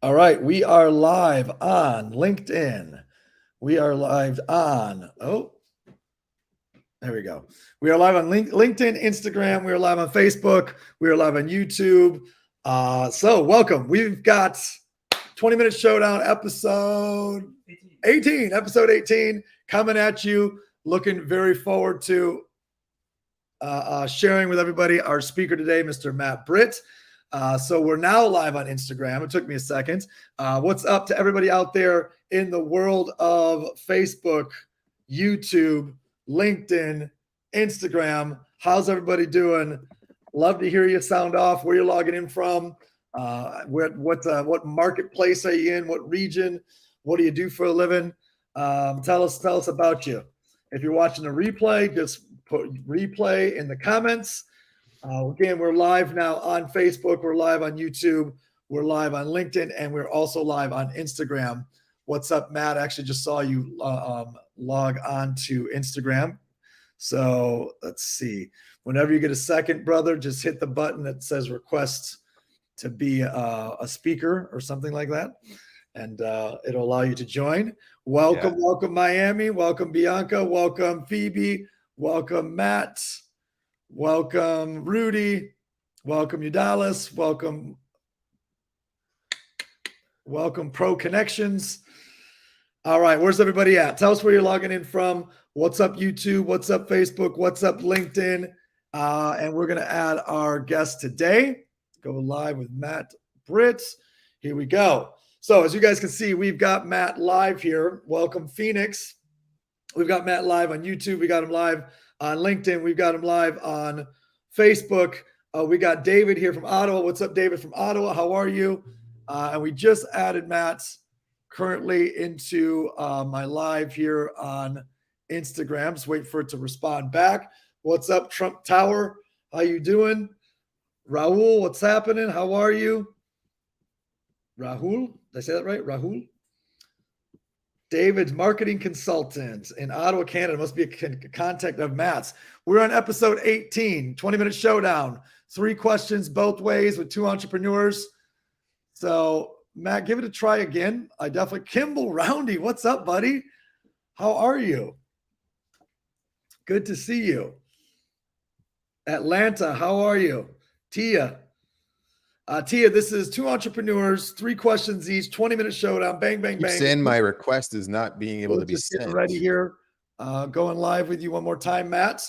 All right, we are live on LinkedIn. We are live on, there we go. We are live on LinkedIn, Instagram. We are live on Facebook. We are live on YouTube. So welcome. We've got 20-minute showdown episode 18 coming at you. Looking very forward to sharing with everybody our speaker today, Mr. Matt Britt. So we're now live on Instagram. It took me a second. What's up to everybody out there in the world of Facebook, YouTube, LinkedIn, Instagram? How's everybody doing? Love to hear you sound off, where you're logging in from, what marketplace are you in, what region, what do you do for a living? Tell us about you. If you're watching a replay, just put replay in the comments. Again, we're live now on Facebook. We're live on YouTube. We're live on LinkedIn, and we're also live on Instagram. What's up, Matt? I actually just saw you log on to Instagram. So let's see. Whenever you get a second, brother, just hit the button that says request to be a speaker or something like that, and it'll allow you to join. Welcome, Miami. Welcome, Bianca. Welcome, Phoebe. Welcome, Matt. Welcome, Rudy. Welcome, Udalis. Welcome, Pro Connections. All right, where's everybody at? Tell us where you're logging in from. What's up, YouTube? What's up, Facebook? What's up, LinkedIn? And we're going to add our guest today. Go live with Matt Britt. Here we go. So as you guys can see, we've got Matt live here. Welcome, Phoenix. We've got Matt live on YouTube. We got him live on LinkedIn. We've got him live on Facebook. We got David here from Ottawa. What's up, David from Ottawa? How are you? And we just added Matt currently into my live here on Instagram. Just wait for it to respond back. What's up, Trump Tower? How you doing? Rahul, what's happening? How are you? Rahul, did I say that right? Rahul? David's marketing consultant in Ottawa, Canada. Must be a contact of Matt's. We're on episode 18, 20-minute showdown. 3 questions both ways with 2 entrepreneurs. So, Matt, give it a try again. Kimball Roundy, what's up, buddy? How are you? Good to see you. Atlanta, how are you? Tia. Tia, this is 2 entrepreneurs, 3 questions each, 20-minute showdown. Bang, bang, bang. Saying my request is not being able to be just sent. Getting ready here. Going live with you one more time, Matt.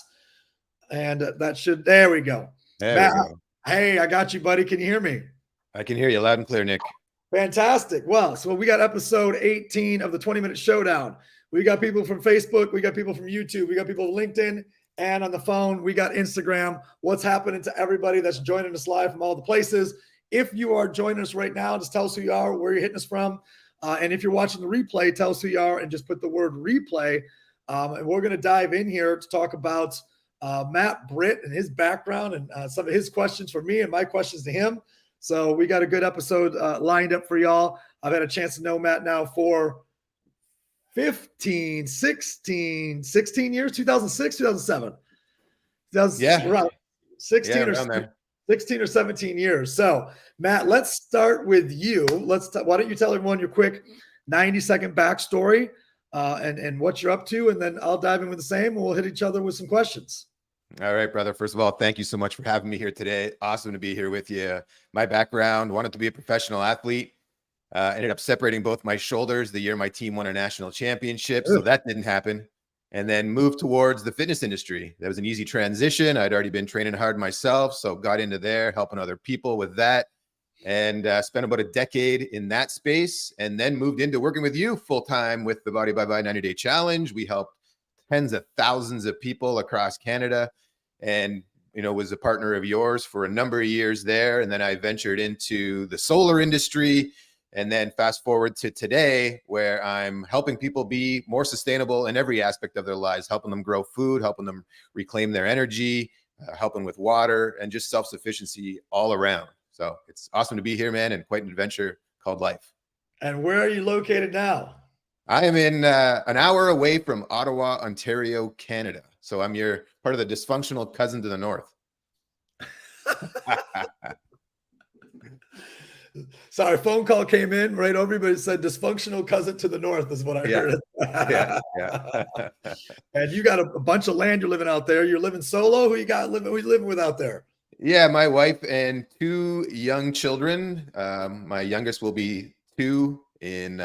And there we go. There we go. Hey, I got you, buddy. Can you hear me? I can hear you loud and clear, Nick. Fantastic. Well, so we got episode 18 of the 20-minute showdown. We got people from Facebook. We got people from YouTube. We got people from LinkedIn. And on the phone, we got Instagram. What's happening to everybody that's joining us live from all the places? If you are joining us right now, just tell us who you are, where you're hitting us from. And if you're watching the replay, tell us who you are and just put the word replay. And we're going to dive in here to talk about Matt Britt and his background and some of his questions for me and my questions to him. So we got a good episode lined up for y'all. I've had a chance to know Matt now for 16 years, 2006, 2007. Right. 16 or 17 years. So, Matt, let's start with you. Why don't you tell everyone your quick 90-second backstory and what you're up to, and then I'll dive in with the same, and we'll hit each other with some questions. All right, brother. First of all, thank you so much for having me here today. Awesome to be here with you. My background, wanted to be a professional athlete. Ended up separating both my shoulders the year my team won a national championship, so that didn't happen. And then moved towards the fitness industry. That was an easy transition. I'd already been training hard myself, so got into there, helping other people with that, and spent about a decade in that space, and then moved into working with you full-time with the Body by Body 90-Day Challenge. We helped tens of thousands of people across Canada, and was a partner of yours for a number of years there. And then I ventured into the solar industry. And then fast forward to today, where I'm helping people be more sustainable in every aspect of their lives, helping them grow food, helping them reclaim their energy, helping with water, and just self-sufficiency all around. So it's awesome to be here, man, and quite an adventure called life. And where are you located now? I am in an hour away from Ottawa, Ontario, Canada. So I'm your part of the dysfunctional cousin to the north. Sorry, phone call came in right over you, but it said dysfunctional cousin to the north is what I Yeah, heard. yeah, yeah. And you got a bunch of land you're living out there. You're living solo. Who you got living? Who you living with out there? Yeah, my wife and two young children. My youngest will be 2 in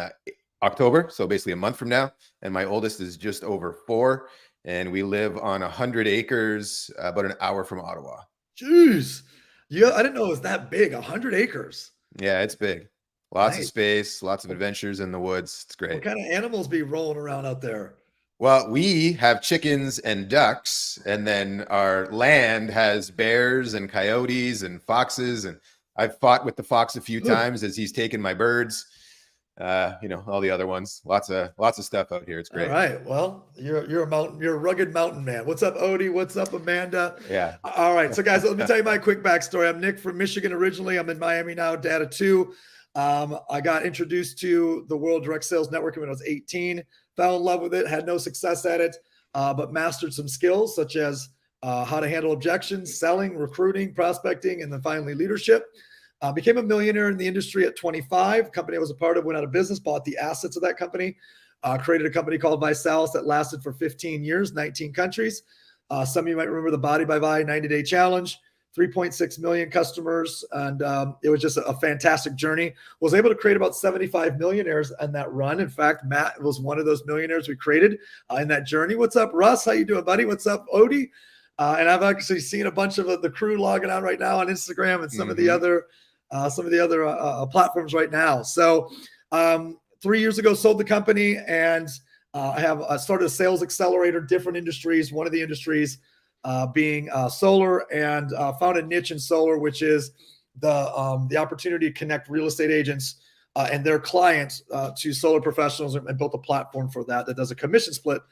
October, so basically a month from now, and my oldest is just over 4. And we live on 100 acres, about an hour from Ottawa. Jeez. Yeah, I didn't know it was that big. 100 acres. Yeah, it's big. Lots of Nice. space, lots of adventures in the woods. It's What great. kind of animals be rolling around out there? Well, we have chickens and ducks, and then our land has bears and coyotes and foxes. And I've fought with the fox a few Ugh. times as he's taken my birds. All the other ones. Lots of stuff out here. It's All great. right. Well, you're a mountain, you're a rugged mountain man. What's up, Odie? What's up, Amanda? Yeah. All right. So, guys, let me tell you my quick backstory. I'm Nick from Michigan originally. I'm in Miami now, dad of 2. I got introduced to the World Direct Sales Networking when I was 18, fell in love with it, had no success at it, but mastered some skills such as how to handle objections, selling, recruiting, prospecting, and then finally leadership. Became a millionaire in the industry at 25. Company I was a part of went out of business, bought the assets of that company, created a company called Visalis that lasted for 15 years, 19 countries. Some of you might remember the Body by Vi 90-day challenge, 3.6 million customers. And it was just a fantastic journey. Was able to create about 75 millionaires in that run. In fact, Matt was one of those millionaires we created in that journey. What's up, Russ? How you doing, buddy? What's up, Odie? And I've actually seen a bunch of the crew logging on right now on Instagram and some of the other platforms right now. So 3 years ago, sold the company, and I started a sales accelerator, different industries. One of the industries being solar, and found a niche in solar, which is the opportunity to connect real estate agents and their clients to solar professionals, and built a platform for that does a commission split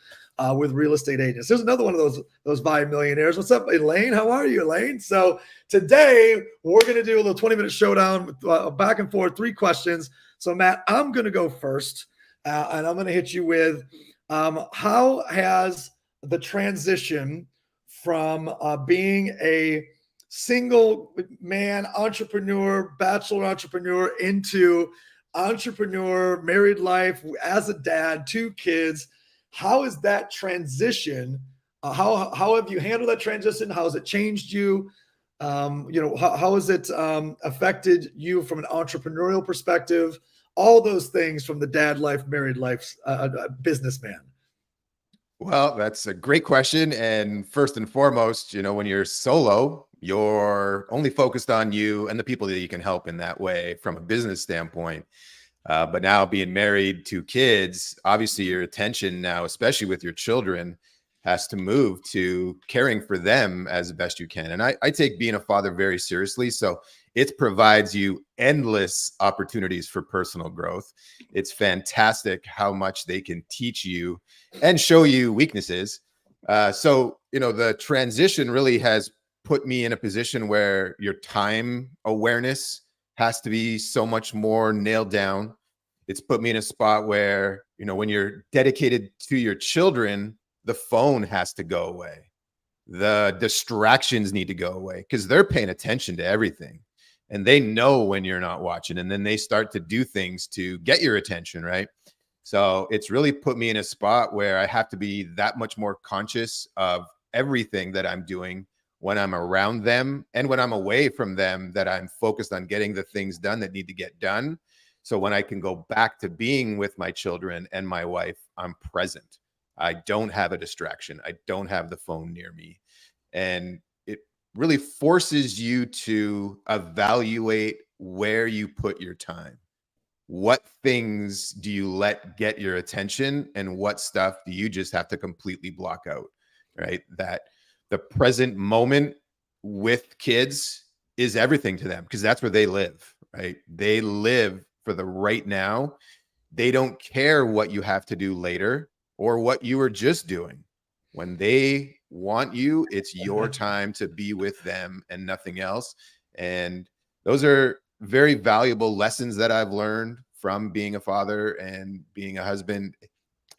with real estate agents. There's another one of those Vi millionaires. What's up, Elaine? How are you, Elaine? So today we're going to do a little 20-minute showdown with back and forth, 3 questions. So Matt, I'm going to go first, and I'm going to hit you with how has the transition from being a single man entrepreneur, bachelor entrepreneur, into entrepreneur, married life as a dad, 2 kids. How is that transition? How have you handled that transition? How has it changed you? How has it affected you from an entrepreneurial perspective? All those things from the dad life, married life, businessman. Well, that's a great question. And first and foremost, when you're solo, you're only focused on you and the people that you can help in that way from a business standpoint. But now being married, 2 kids, obviously your attention now, especially with your children, has to move to caring for them as best you can. And I take being a father very seriously. So it provides you endless opportunities for personal growth. It's fantastic how much they can teach you and show you weaknesses. So the transition really has put me in a position where your time awareness has to be so much more nailed down. It's put me in a spot where, when you're dedicated to your children, the phone has to go away. The distractions need to go away because they're paying attention to everything, and they know when you're not watching, and then they start to do things to get your attention, right? So it's really put me in a spot where I have to be that much more conscious of everything that I'm doing when I'm around them and when I'm away from them, that I'm focused on getting the things done that need to get done. So when I can go back to being with my children and my wife, I'm present. I don't have a distraction. I don't have the phone near me. And it really forces you to evaluate where you put your time. What things do you let get your attention, and what stuff do you just have to completely block out, right? That the present moment with kids is everything to them, because that's where they live, right? They live for the right now. They don't care what you have to do later or what you were just doing. When they want you, it's your time to be with them and nothing else. And those are very valuable lessons that I've learned from being a father and being a husband.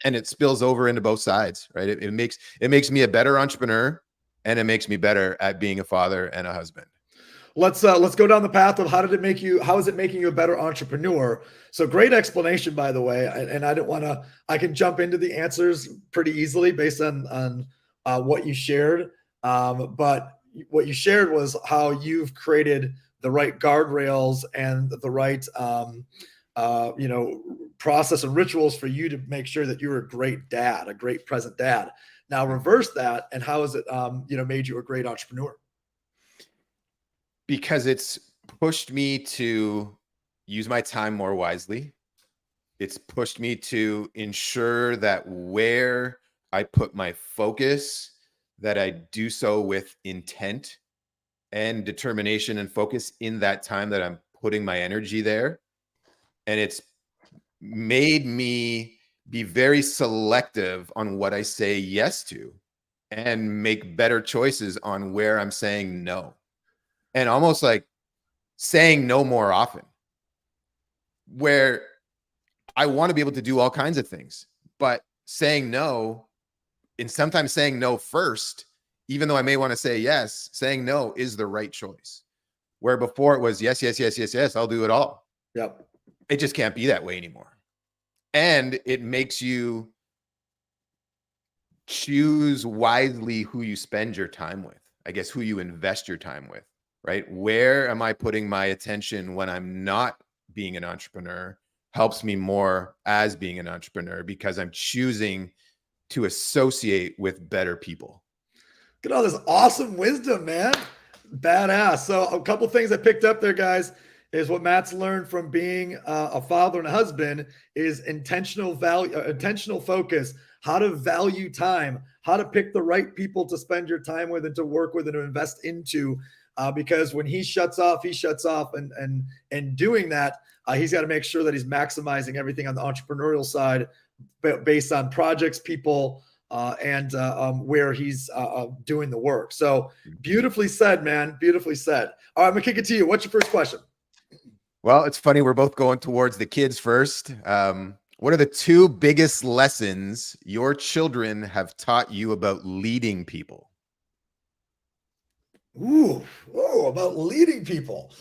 And it spills over into both sides, right? It makes me a better entrepreneur, and it makes me better at being a father and a husband. let's go down the path of how is it making you a better entrepreneur? So great explanation, by the way. And I don't want to, I can jump into the answers pretty easily based on what you shared. But what you shared was how you've created the right guardrails and the right, process and rituals for you to make sure that you're a great dad, a great present dad. Now reverse that. And how has it, made you a great entrepreneur? Because it's pushed me to use my time more wisely. It's pushed me to ensure that where I put my focus, that I do so with intent and determination and focus in that time that I'm putting my energy there. And it's made me be very selective on what I say yes to and make better choices on where I'm saying no. And almost like saying no more often, where I want to be able to do all kinds of things, but saying no, and sometimes saying no first, even though I may want to say yes, saying no is the right choice. Where before it was yes, yes, yes, yes, yes, I'll do it all. Yep. It just can't be that way anymore. And it makes you choose wisely who you spend your time with, I guess, who you invest your time with. Right? Where am I putting my attention when I'm not being an entrepreneur helps me more as being an entrepreneur because I'm choosing to associate with better people. Look at all this awesome wisdom, man. Badass. So a couple things I picked up there, guys, is what Matt's learned from being a father and a husband is intentional focus, how to value time, how to pick the right people to spend your time with and to work with and to invest into. Because when he shuts off, and doing that, he's got to make sure that he's maximizing everything on the entrepreneurial side based on projects, people, and where he's doing the work. So beautifully said, man. Beautifully said. All right, I'm gonna kick it to you. What's your first question? Well, it's funny. We're both going towards the kids first. What are the two biggest lessons your children have taught you about leading people? About leading people.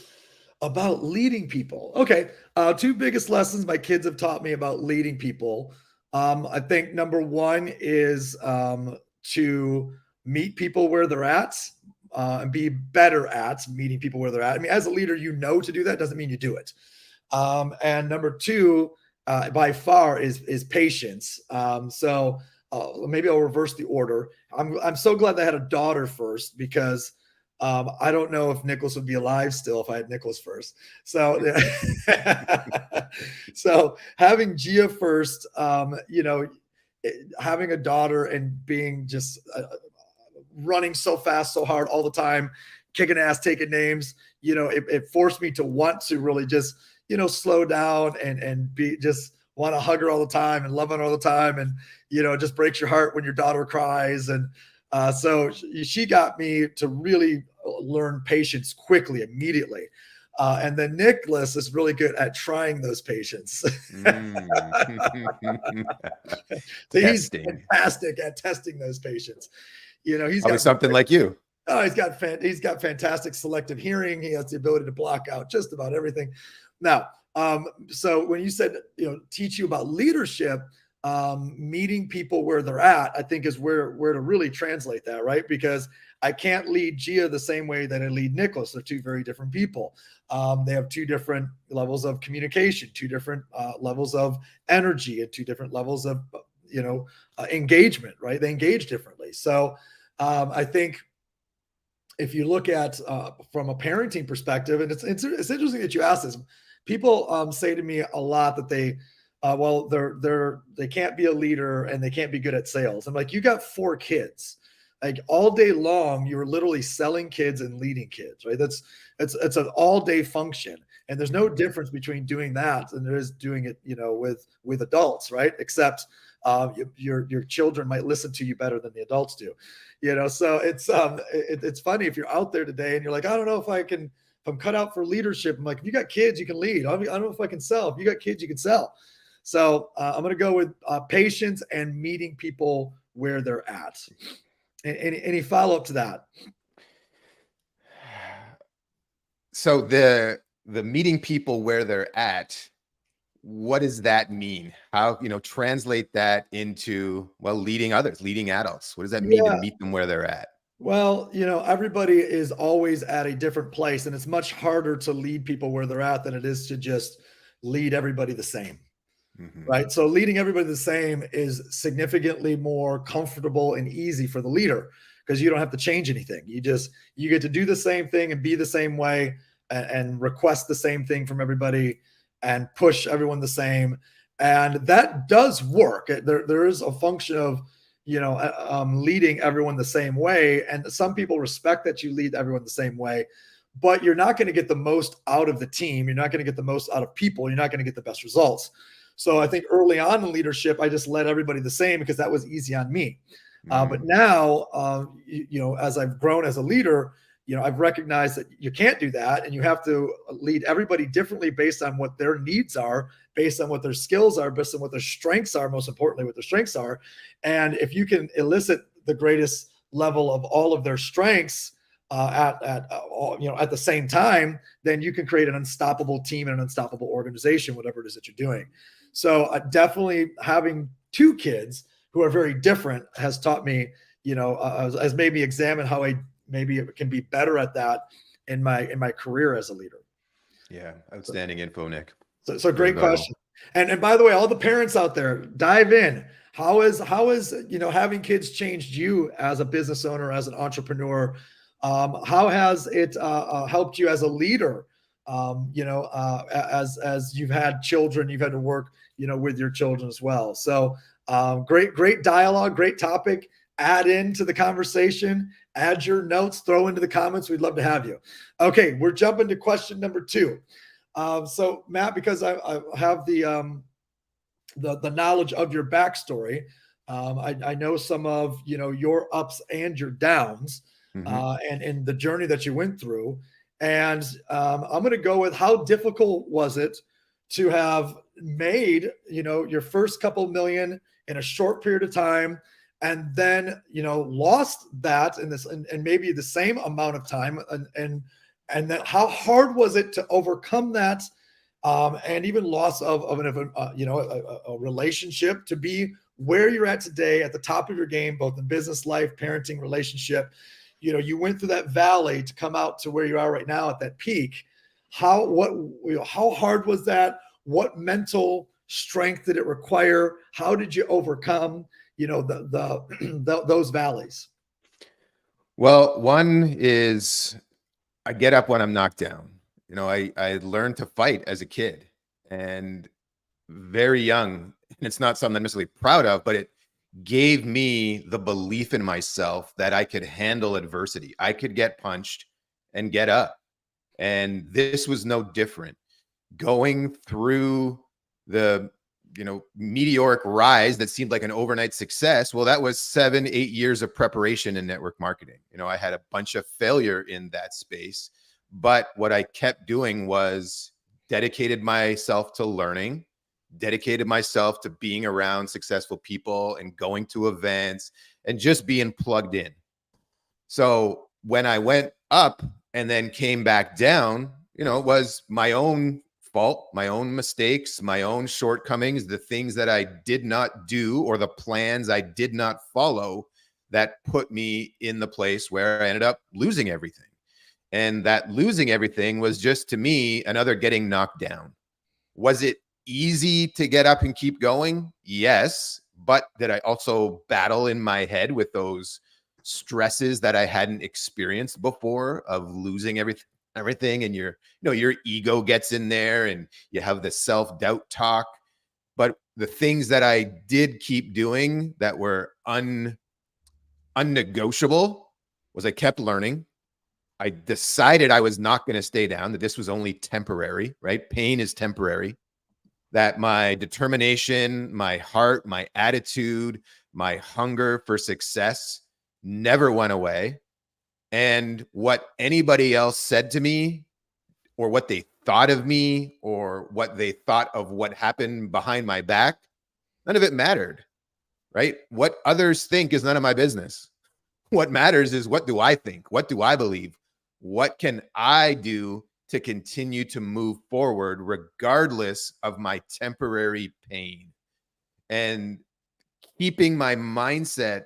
Okay. Two biggest lessons my kids have taught me about leading people. I think number one is to meet people where they're at and be better at meeting people where they're at. I mean, as a leader, to do that doesn't mean you do it. And number two, by far, is patience. So maybe I'll reverse the order. I'm so glad I had a daughter first because I don't know if Nicholas would be alive still if I had Nicholas first. So, so having Gia first, having a daughter and being just running so fast, so hard all the time, kicking ass, taking names, it forced me to want to really just, slow down and be just want to hug her all the time and love her all the time. And, it just breaks your heart when your daughter cries. And so she got me to really learn patience quickly, immediately. And then Nicholas is really good at trying those patience. So he's fantastic at testing those patience. He's got something like you. Oh, he's got fantastic selective hearing. He has the ability to block out just about everything. Now, so when you said, teach you about leadership, meeting people where they're at, I think is where to really translate that, right? Because I can't lead Gia the same way that I lead Nicholas. They're two very different people. They have two different levels of communication, two different levels of energy, and two different levels of, engagement, right? They engage differently. So I think if you look at from a parenting perspective, and it's interesting that you asked this. People say to me a lot that they can't be a leader and they can't be good at sales. I'm like, you got 4 kids. Like all day long, you're literally selling kids and leading kids, right? It's an all day function. And there's no difference between doing that and there is doing it, with adults, right? Except your children might listen to you better than the adults do, So it's funny if you're out there today and you're like, I don't know if I'm cut out for leadership. I'm like, if you got kids, you can lead. I don't know if I can sell. If you got kids, you can sell. So I'm going to go with patience and meeting people where they're at. Any follow-up to that? So the meeting people where they're at, what does that mean? How, translate that into, well, leading others, leading adults. What does that mean to Yeah. meet them where they're at? Well, everybody is always at a different place, and it's much harder to lead people where they're at than it is to just lead everybody the same. Mhm. Right. So leading everybody the same is significantly more comfortable and easy for the leader because you don't have to change anything. You get to do the same thing and be the same way and request the same thing from everybody and push everyone the same. And that does work. There is a function of, leading everyone the same way. And some people respect that you lead everyone the same way, but you're not going to get the most out of the team. You're not going to get the most out of people. You're not going to get the best results. So I think early on in leadership, I just led everybody the same because that was easy on me. But now, as I've grown as a leader, I've recognized that you can't do that, and you have to lead everybody differently based on what their needs are, based on what their skills are, based on what their strengths are. Most importantly, what their strengths are, and if you can elicit the greatest level of all of their strengths at the same time, then you can create an unstoppable team and an unstoppable organization, whatever it is that you're doing. So definitely having two kids who are very different has taught me, has made me examine how I maybe can be better at that in my career as a leader. Yeah, outstanding info, Nick. So great question. And by the way, all the parents out there, dive in. How is having kids changed you as a business owner, as an entrepreneur? How has it helped you as a leader? As you've had children, you've had to work, with your children as well. So great dialogue, great topic. Add into the conversation, add your notes, throw into the comments. We'd love to have you. Okay, we're jumping to question number 2. So Matt, because I have the knowledge of your backstory, I know some of your ups and your downs, and the journey that you went through. And I'm going to go with, how difficult was it to have made your first couple million in a short period of time, and then lost that in this and maybe the same amount of time, and then how hard was it to overcome that, and even loss of a relationship, to be where you're at today at the top of your game, both in business life, parenting, relationship. You went through that valley to come out to where you are right now at that peak. How hard was that? What mental strength did it require? How did you overcome those valleys? Well, one is, I get up when I'm knocked down. I learned to fight as a kid, and very young. And it's not something I'm necessarily proud of, but it gave me the belief in myself that I could handle adversity. I could get punched and get up. And this was no different. Going through the meteoric rise that seemed like an overnight success, well, that was 7-8 years of preparation in network marketing. I had a bunch of failure in that space, but what I kept doing was dedicated myself to learning, dedicated myself to being around successful people and going to events and just being plugged in. So when I went up and then came back down, it was my own fault, my own mistakes, my own shortcomings, the things that I did not do or the plans I did not follow that put me in the place where I ended up losing everything. And that losing everything was just, to me, another getting knocked down. Was it easy to get up and keep going? Yes. But did I also battle in my head with those stresses that I hadn't experienced before of losing everything, and your ego gets in there and you have the self-doubt talk? But the things that I did keep doing that were unnegotiable was I kept learning. I decided I was not going to stay down, that this was only temporary, right? Pain is temporary. That my determination, my heart, my attitude, my hunger for success never went away. And what anybody else said to me, or what they thought of me, or what they thought of what happened behind my back, none of it mattered, right? What others think is none of my business. What matters is, what do I think? What do I believe? What can I do to continue to move forward regardless of my temporary pain, and keeping my mindset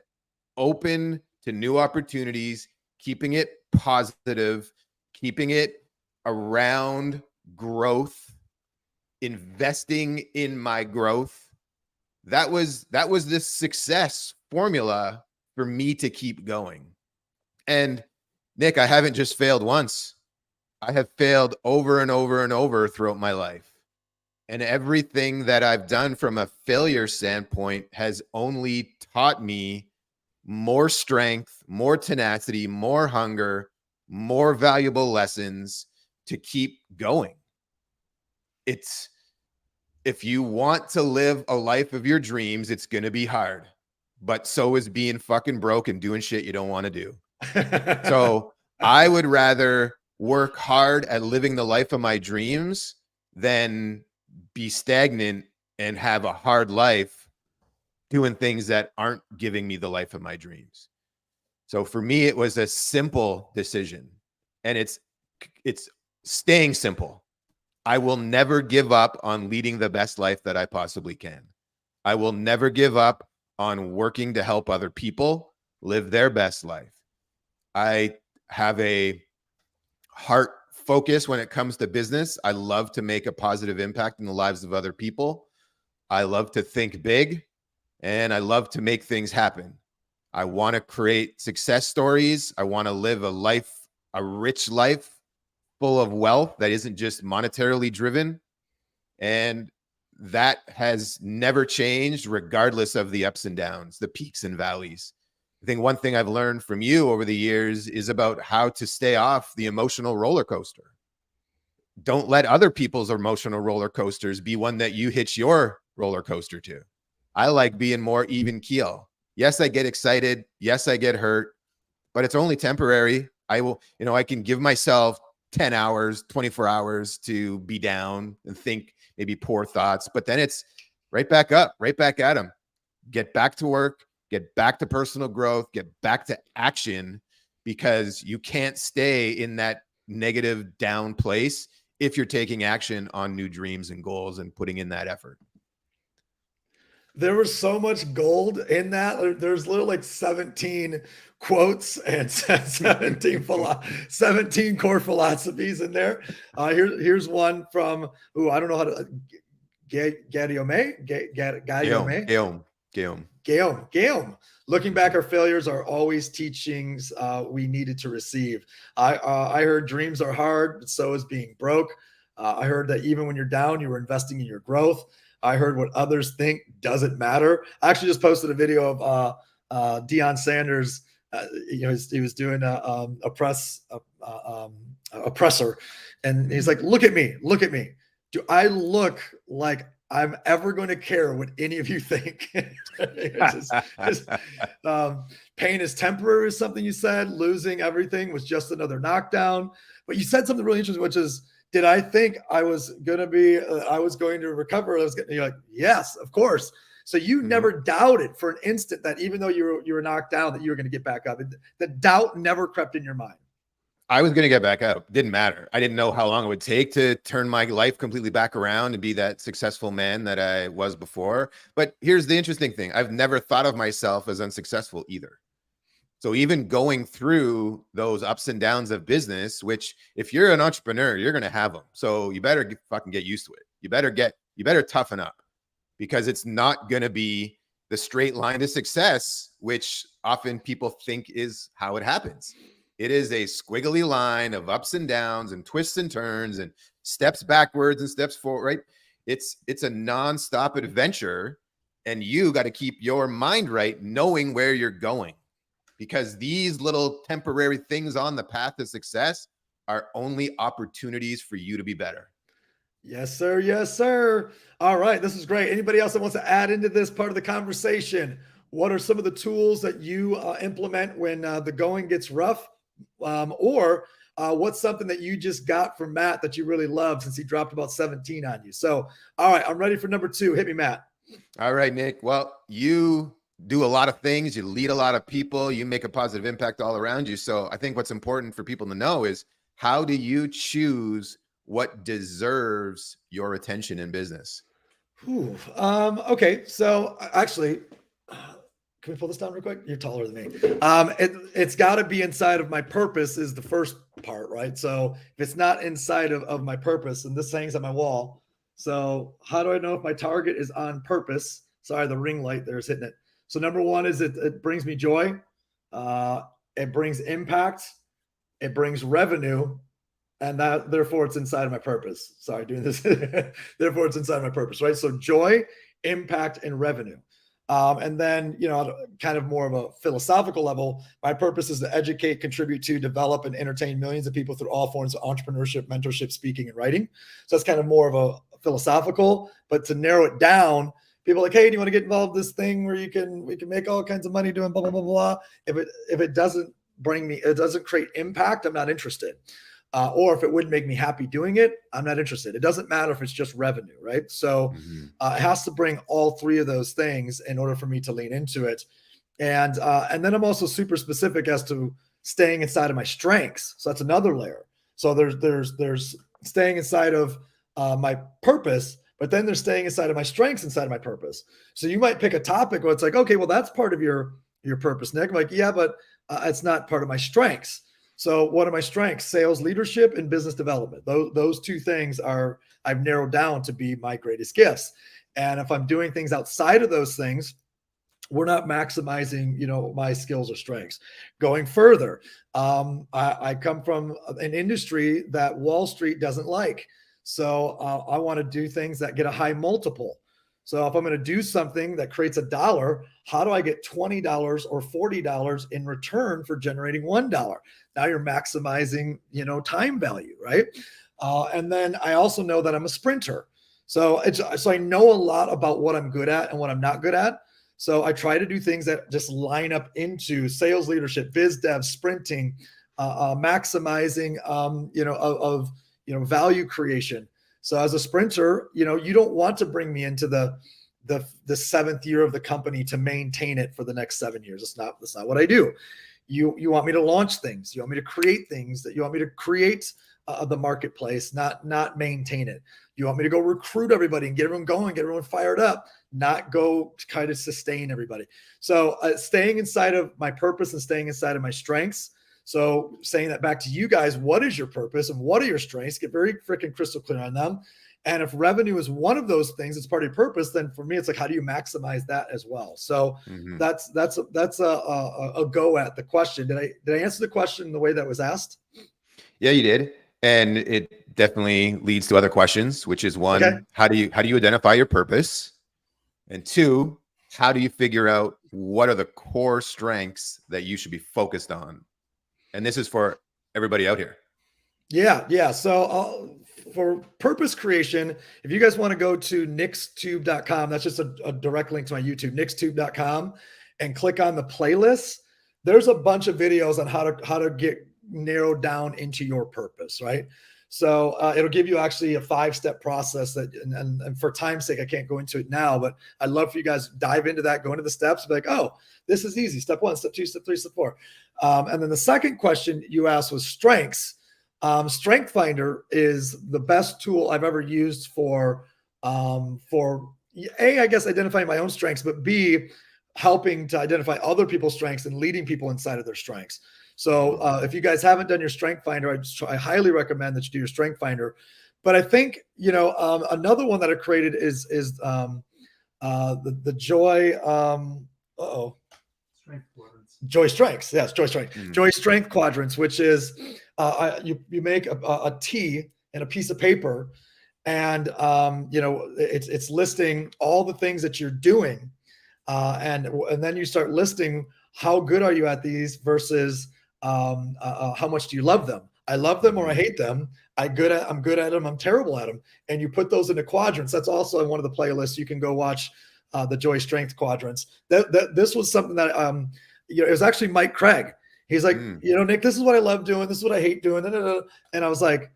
open to new opportunities, keeping it positive, keeping it around growth, investing in my growth. That was this success formula for me to keep going. And Nick, I haven't just failed once. I have failed over and over and over throughout my life. And everything that I've done from a failure standpoint has only taught me more strength, more tenacity, more hunger, more valuable lessons to keep going. It's, if you want to live a life of your dreams, it's going to be hard, but so is being fucking broke and doing shit you don't want to do. So I would rather work hard at living the life of my dreams than be stagnant and have a hard life doing things that aren't giving me the life of my dreams. So for me, it was a simple decision, and it's staying simple. I will never give up on leading the best life that I possibly can. I will never give up on working to help other people live their best life. I have a heart focus when it comes to business. I love to make a positive impact in the lives of other people. I love to think big, and I love to make things happen. I want to create success stories. I want to live a life, a rich life full of wealth that isn't just monetarily driven. And that has never changed regardless of the ups and downs, the peaks and valleys. I think one thing I've learned from you over the years is about how to stay off the emotional roller coaster. Don't let other people's emotional roller coasters be one that you hitch your roller coaster to. I like being more even keel. Yes, I get excited. Yes, I get hurt, but it's only temporary. I will, I can give myself 10 hours, 24 hours to be down and think maybe poor thoughts, but then it's right back up, right back at them. Get back to work, get back to personal growth, get back to action, because you can't stay in that negative down place if you're taking action on new dreams and goals and putting in that effort. There was so much gold in that. There's literally like 17 quotes and 17 core philosophies in there. Here's one from, I don't know how to, Guillaume. Looking back, our failures are always teachings we needed to receive. I heard dreams are hard, but so is being broke. I heard that even when you're down, you were investing in your growth. I heard what others think doesn't matter. I actually just posted a video of Deion Sanders. He was doing a presser, and he's like, "Look at me. Do I look like I'm ever going to care what any of you think?" Pain is temporary is something you said. Losing everything was just another knockdown. But you said something really interesting, which is, did I think I was going to recover? You're like, yes, of course. So you never doubted for an instant that even though you were knocked down, that you were going to get back up. The doubt never crept in your mind. I was going to get back up. Didn't matter. I didn't know how long it would take to turn my life completely back around and be that successful man that I was before. But here's the interesting thing. I've never thought of myself as unsuccessful either. So even going through those ups and downs of business, which if you're an entrepreneur, you're going to have them. So you better fucking get used to it. You better toughen up, because it's not going to be the straight line to success, which often people think is how it happens. It is a squiggly line of ups and downs and twists and turns and steps backwards and steps forward, right? It's a nonstop adventure, and you got to keep your mind right, knowing where you're going. Because these little temporary things on the path to success are only opportunities for you to be better. Yes, sir. Yes, sir. All right. This is great. Anybody else that wants to add into this part of the conversation? What are some of the tools that you implement when the going gets rough? Or what's something that you just got from Matt that you really love, since he dropped about 17 on you? So, all right, I'm ready for number 2. Hit me, Matt. All right, Nick. Well, you do a lot of things. You lead a lot of people. You make a positive impact all around you. So I think what's important for people to know is how do you choose what deserves your attention in business? Whew. Okay. So actually, can we pull this down real quick? You're taller than me. It's got to be inside of my purpose is the first part, right? So if it's not inside of my purpose, and this hangs on my wall. So how do I know if my target is on purpose? Sorry, the ring light there is hitting it. So number one is it brings me joy. It brings impact. It brings revenue. And that therefore it's inside of my purpose. Sorry, doing this. Therefore it's inside my purpose, right? So joy, impact, and revenue. And then, kind of more of a philosophical level, my purpose is to educate, contribute to, develop, and entertain millions of people through all forms of entrepreneurship, mentorship, speaking, and writing. So that's kind of more of a philosophical, but to narrow it down, people are like, hey, do you want to get involved in this thing where we can make all kinds of money doing blah, blah, blah, blah. If it doesn't it doesn't create impact, I'm not interested. Or if it wouldn't make me happy doing it, I'm not interested. It doesn't matter if it's just revenue, right? So it has to bring all three of those things in order for me to lean into it. And then I'm also super specific as to staying inside of my strengths. So that's another layer. So there's staying inside of my purpose, but then there's staying inside of my strengths inside of my purpose. So you might pick a topic where it's like, okay, well, that's part of your purpose, Nick. I'm like, yeah, but it's not part of my strengths. So what are my strengths? Sales leadership and business development. Those two things I've narrowed down to be my greatest gifts. And if I'm doing things outside of those things, we're not maximizing, my skills or strengths. Going further, I come from an industry that Wall Street doesn't like. So I want to do things that get a high multiple. So if I'm going to do something that creates $1, how do I get $20 or $40 in return for generating $1? Now you're maximizing, time value, right? And then I also know that I'm a sprinter. So I know a lot about what I'm good at and what I'm not good at. So I try to do things that just line up into sales leadership, biz dev, sprinting, maximizing, value creation. So as a sprinter, you don't want to bring me into the seventh year of the company to maintain it for the next 7 years. That's not what I do. You want me to launch things. You want me to create things that you want me to create the marketplace, not maintain it. You want me to go recruit everybody and get everyone going, get everyone fired up, not go kind of sustain everybody. So staying inside of my purpose and staying inside of my strengths. So saying that back to you guys, what is your purpose and what are your strengths? Get very freaking crystal clear on them. And if revenue is one of those things, it's part of your purpose, then for me, it's like, how do you maximize that as well? So that's a go at the question. Did I answer the question the way that was asked? Yeah, you did. And it definitely leads to other questions, which is one, okay. How do you identify your purpose? And two, how do you figure out what are the core strengths that you should be focused on? And this is for everybody out here. Yeah. So for purpose creation, if you guys want to go to nixtube.com, that's just a direct link to my YouTube, nixtube.com, and click on the playlist. There's a bunch of videos on how to get narrowed down into your purpose, right? So it'll give you actually a 5-step process that, and for time's sake, I can't go into it now, but I'd love for you guys to dive into that, go into the steps, be like, oh, this is easy. Step 1, step 2, step 3, step 4. And then the second question you asked was strengths. Strength Finder is the best tool I've ever used for A, I guess, identifying my own strengths, but B, helping to identify other people's strengths and leading people inside of their strengths. So if you guys haven't done your Strength Finder, I highly recommend that you do your Strength Finder. But I think, another one that I created is the Joy. Strength quadrants. Joy Strengths. Yes, Joy Strength. Joy Strength Quadrants, which is you make a T and a piece of paper, and it's listing all the things that you're doing, and then you start listing how good are you at these versus how much do you love them? I love them or I hate them. I'm good at them. I'm terrible at them. And you put those into quadrants. That's also in one of the playlists. You can go watch the Joy Strength Quadrants. This was something that it was actually Mike Craig. He's like, Nick, this is what I love doing. This is what I hate doing. And I was like,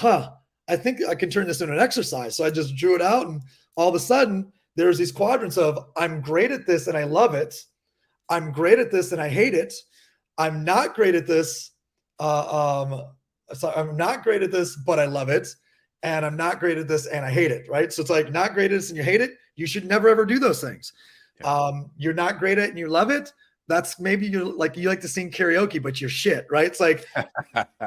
I think I can turn this into an exercise. So I just drew it out, and all of a sudden there's these quadrants of I'm great at this and I love it. I'm great at this and I hate it. I'm not great at this. So I'm not great at this, but I love it. And I'm not great at this and I hate it. Right. So it's like not great at this and you hate it. You should never, ever do those things. You're not great at it and you love it. That's maybe you like to sing karaoke, but you're shit. Right. It's like,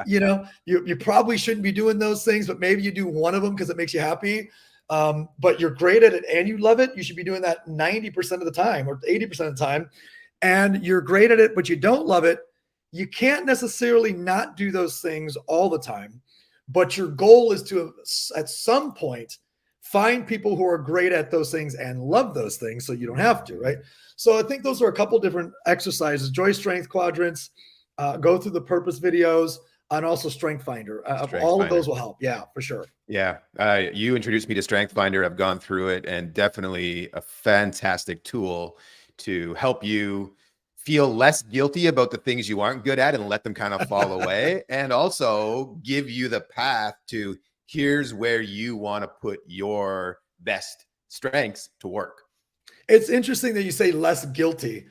you probably shouldn't be doing those things, but maybe you do one of them because it makes you happy. But you're great at it and you love it. You should be doing that 90% of the time or 80% of the time. And you're great at it, but you don't love it. You can't necessarily not do those things all the time, but your goal is to, at some point, find people who are great at those things and love those things so you don't have to, right? So I think those are a couple different exercises: joy strength quadrants, go through the purpose videos, and also Strength Finder. All of those will help. Yeah, for sure. Yeah. You introduced me to Strength Finder. I've gone through it, and definitely a fantastic tool to help you feel less guilty about the things you aren't good at and let them kind of fall away, and also give you the path to here's where you want to put your best strengths to work. It's interesting that you say less guilty,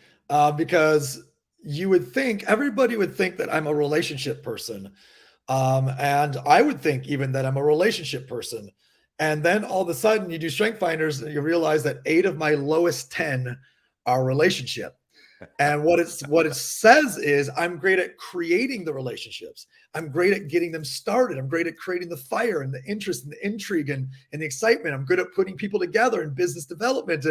because you would think, everybody would think that I'm a relationship person. And I would think even that I'm a relationship person. And then all of a sudden you do Strength Finders and you realize that 8 of my lowest 10 are relationship. And what it says is I'm great at creating the relationships. I'm great at getting them started. I'm great at creating the fire and the interest and the intrigue and the excitement. I'm good at putting people together in business development.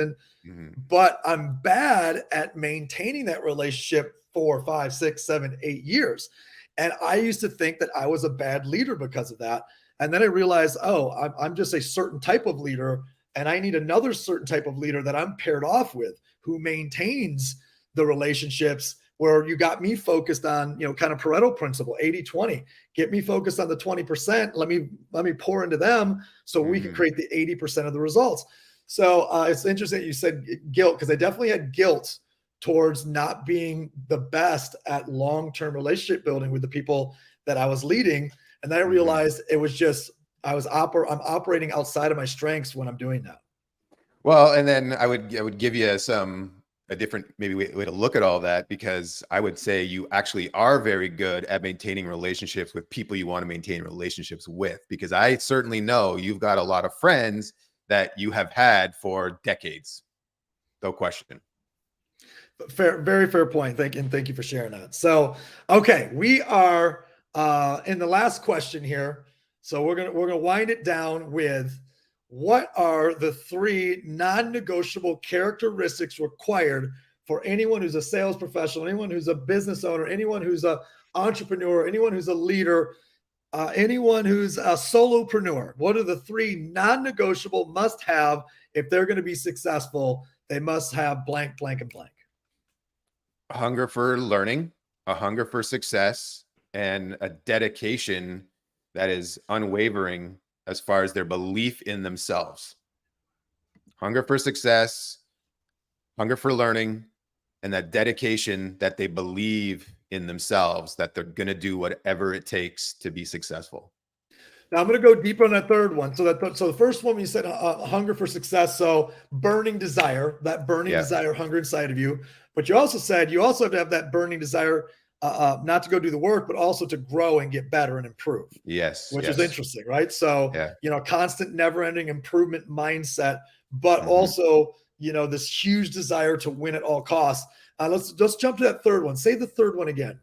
But I'm bad at maintaining that relationship 4, 5, 6, 7, 8 years. And I used to think that I was a bad leader because of that. And then I realized, oh, I'm just a certain type of leader. And I need another certain type of leader that I'm paired off with, who maintains the relationships, where you got me focused on, kind of Pareto principle, 80-20, get me focused on the 20%. Let me pour into them so we can create the 80% of the results. So it's interesting that you said guilt, because I definitely had guilt towards not being the best at long-term relationship building with the people that I was leading. And then I realized it was just, I'm operating outside of my strengths when I'm doing that. Well, and then I would give you a different maybe way to look at all that, because I would say you actually are very good at maintaining relationships with people you want to maintain relationships with, because I certainly know you've got a lot of friends that you have had for decades. No question. Fair, very fair point. Thank you for sharing that. So, okay, we are in the last question here. So we're gonna wind it down with, what are the 3 non-negotiable characteristics required for anyone who's a sales professional, anyone who's a business owner, anyone who's an entrepreneur, anyone who's a leader, anyone who's a solopreneur? What are the 3 non-negotiable must-have if they're going to be successful? They must have blank, blank, and blank. A hunger for learning, a hunger for success, and a dedication that is unwavering as far as their belief in themselves. Hunger for success, hunger for learning, and that dedication that they believe in themselves, that they're going to do whatever it takes to be successful. Now I'm going to go deeper on that third one. So the first one, you said hunger for success. So burning desire, that burning desire, hunger inside of you. But you also said you also have to have that burning desire, not to go do the work, but also to grow and get better and improve. Yes. Which is interesting, right? So, constant, never-ending improvement mindset, but also, this huge desire to win at all costs. Let's jump to that third one. Say the third one again.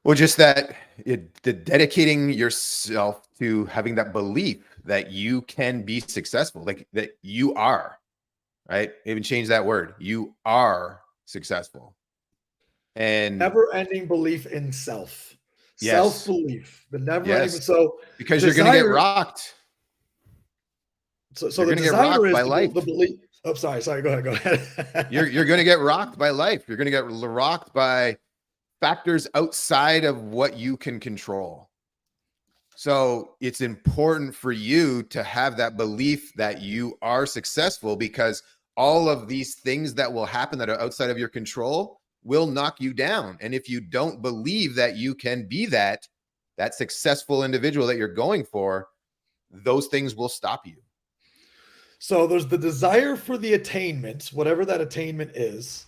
Well, just that the dedicating yourself to having that belief that you can be successful, like that you are, right? Even change that word. You are successful. And never-ending belief in self. Self-belief. The never-ending. So because you're going to get rocked. So the desire is the belief. Oh, sorry. Go ahead. You're going to get rocked by life. You're going to get rocked by factors outside of what you can control. So it's important for you to have that belief that you are successful, because all of these things that will happen that are outside of your control will knock you down. And if you don't believe that you can be that successful individual that you're going for, those things will stop you. So there's the desire for the attainment, whatever that attainment is.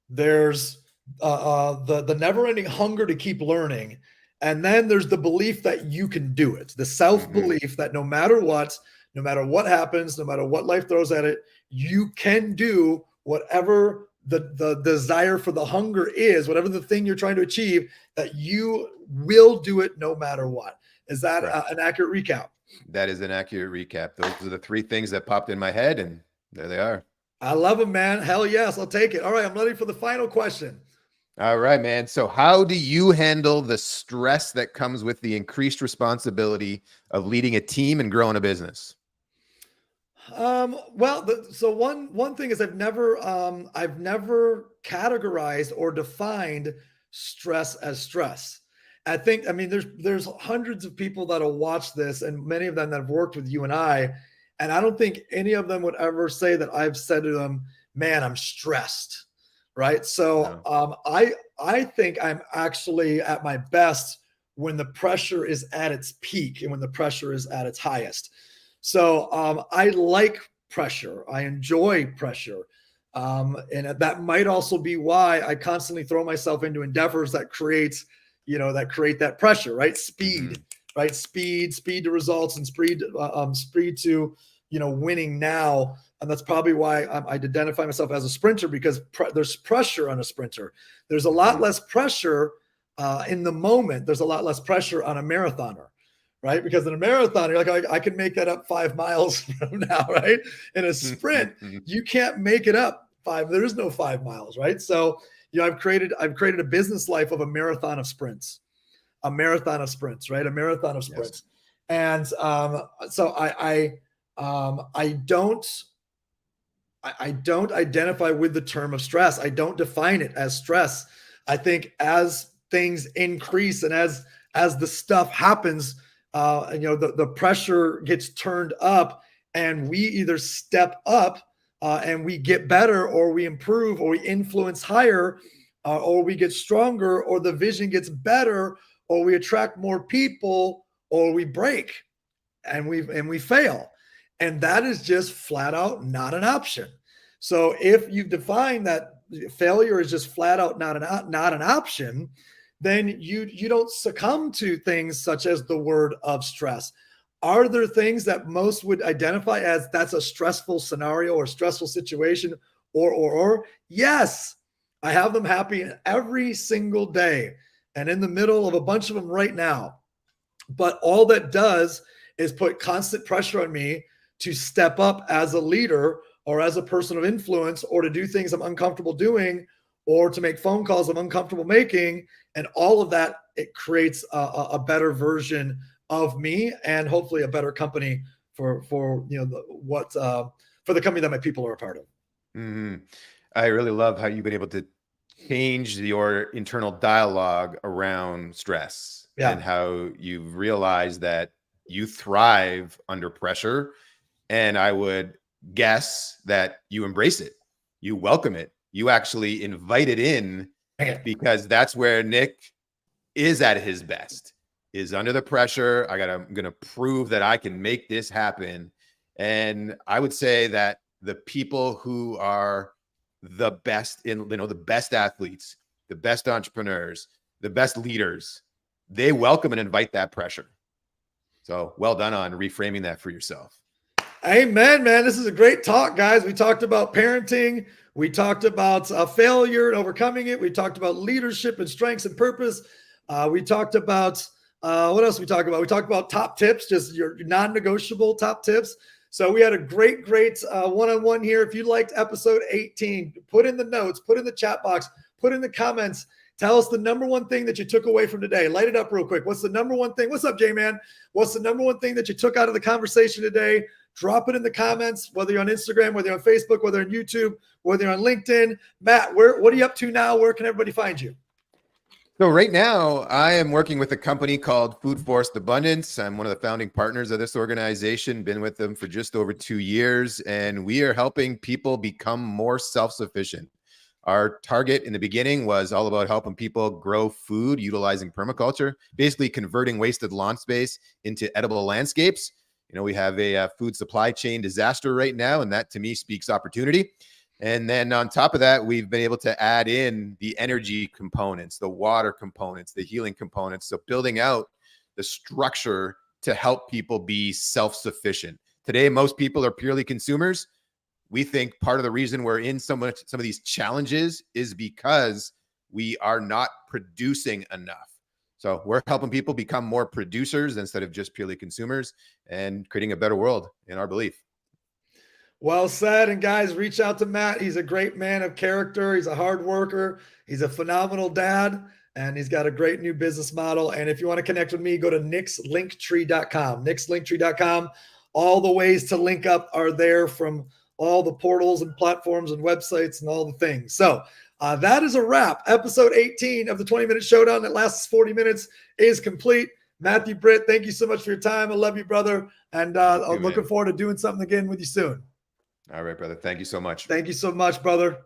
There's the never-ending hunger to keep learning. And then there's the belief that you can do it, the self-belief that no matter what happens, no matter what life throws at it, you can do whatever the desire for the hunger is, whatever the thing you're trying to achieve, that you will do it no matter what. Is that an accurate recap? That is an accurate recap. Those are the three things that popped in my head, and there they are. I love them, man. Hell yes, I'll take it. All right, I'm ready for the final question. All right, man. So how do you handle the stress that comes with the increased responsibility of leading a team and growing a business? So one thing is I've never categorized or defined stress as stress. I mean, there's hundreds of people that'll watch this, and many of them that have worked with you and I don't think any of them would ever say that I've said to them, man, I'm stressed. Right. So I think I'm actually at my best when the pressure is at its peak and when the pressure is at its highest. So I like pressure. I enjoy pressure. And that might also be why I constantly throw myself into endeavors that create that pressure, right? Speed, right? Speed to results, and speed to, winning now. And that's probably why I identify myself as a sprinter, because there's pressure on a sprinter. There's a lot less pressure in the moment. There's a lot less pressure on a marathoner, right? Because in a marathon, you're like, I can make that up 5 miles from now, right? In a sprint, you can't make it up 5. There is no 5 miles, right? So, I've created a business life of a marathon of sprints, right? A marathon of sprints. Yes. And so I don't identify with the term of stress. I don't define it as stress. I think as things increase and as the stuff happens, the pressure gets turned up, and we either step up and we get better, or we improve, or we influence higher, or we get stronger, or the vision gets better, or we attract more people, or we break and we fail. And that is just flat out not an option. So if you've defined that failure is just flat out not an option, then you don't succumb to things such as the word of stress. Are there things that most would identify as that's a stressful scenario or stressful situation, or? Yes, I have them happy every single day and in the middle of a bunch of them right now. But all that does is put constant pressure on me to step up as a leader or as a person of influence, or to do things I'm uncomfortable doing, or to make phone calls I'm uncomfortable making. And all of that, it creates a better version of me, and hopefully a better company for the company that my people are a part of. I really love how you've been able to change your internal dialogue around stress, and how you've realized that you thrive under pressure. And I would guess that you embrace it, you welcome it, you actually invite it in, because that's where Nick is at his best, is under the pressure. I'm going to prove that I can make this happen. And I would say that the people who are the best the best athletes, the best entrepreneurs, the best leaders, they welcome and invite that pressure. So well done on reframing that for yourself. Amen, man. This is a great talk, guys. We talked about parenting. We talked about failure and overcoming it. We talked about leadership and strengths and purpose. We talked about what else we talked about? We talked about top tips, just your non-negotiable top tips. So we had a great one-on-one here. If you liked episode 18, put in the notes, put in the chat box, put in the comments. Tell us the number one thing that you took away from today. Light it up real quick. What's the number one thing? What's up, J-Man? What's the number one thing that you took out of the conversation today? Drop it in the comments, whether you're on Instagram, whether you're on Facebook, whether you're on YouTube, whether you're on LinkedIn. Matt, what are you up to now? Where can everybody find you? So right now, I am working with a company called Food Forced Abundance. I'm one of the founding partners of this organization, been with them for just over 2 years, and we are helping people become more self-sufficient. Our target in the beginning was all about helping people grow food utilizing permaculture, basically converting wasted lawn space into edible landscapes. We have a food supply chain disaster right now, and that to me speaks opportunity. And then on top of that, we've been able to add in the energy components, the water components, the healing components. So building out the structure to help people be self-sufficient. Today, most people are purely consumers. We think part of the reason we're in some of these challenges is because we are not producing enough. So we're helping people become more producers instead of just purely consumers, and creating a better world in our belief. Well said. And guys, reach out to Matt. He's a great man of character. He's a hard worker. He's a phenomenal dad, and he's got a great new business model. And if you want to connect with me, go to nickslinktree.com. nickslinktree.com. All the ways to link up are there, from all the portals and platforms and websites and all the things. So that is a wrap. Episode 18 of the 20-minute showdown that lasts 40 minutes is complete. Matthew Britt, thank you so much for your time. I love you, brother. And I'm looking forward to doing something again with you soon. All right, brother. Thank you so much. Thank you so much, brother.